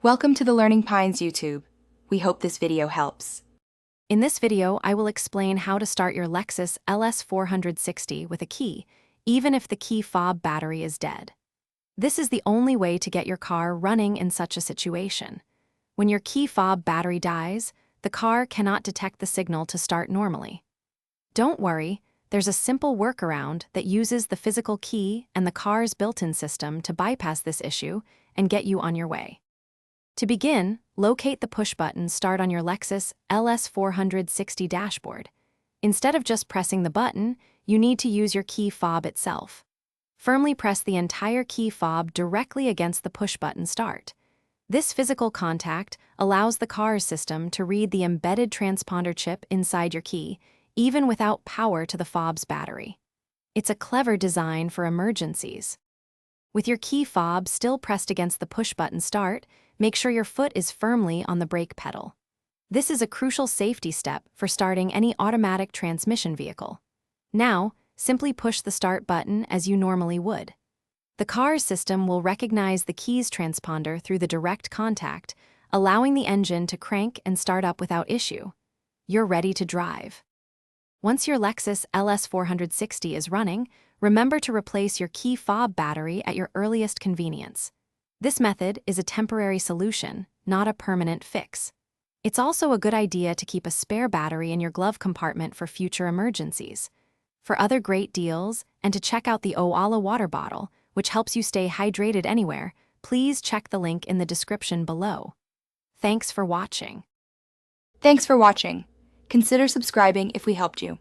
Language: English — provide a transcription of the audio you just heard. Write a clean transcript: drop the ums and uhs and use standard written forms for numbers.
Welcome to the Learning Pines YouTube. We hope this video helps. In this video, I will explain how to start your Lexus LS 460 with a key, even if the key fob battery is dead. This is the only way to get your car running in such a situation. When your key fob battery dies, the car cannot detect the signal to start normally. Don't worry, there's a simple workaround that uses the physical key and the car's built-in system to bypass this issue and get you on your way. To begin, locate the push button Start on your Lexus LS 460 dashboard. Instead of just pressing the button, you need to use your key fob itself. Firmly press the entire key fob directly against the push button Start. This physical contact allows the car's system to read the embedded transponder chip inside your key, even without power to the fob's battery. It's a clever design for emergencies. With your key fob still pressed against the push button Start, make sure your foot is firmly on the brake pedal. This is a crucial safety step for starting any automatic transmission vehicle. Now, simply push the Start button as you normally would. The car's system will recognize the key's transponder through the direct contact, allowing the engine to crank and start up without issue. You're ready to drive. Once your Lexus LS 460 is running, remember to replace your key fob battery at your earliest convenience. This method is a temporary solution, not a permanent fix. It's also a good idea to keep a spare battery in your glove compartment for future emergencies. For other great deals, and to check out the Owala water bottle, which helps you stay hydrated anywhere, please check the link in the description below. Thanks for watching. Thanks for watching. Consider subscribing if we helped you.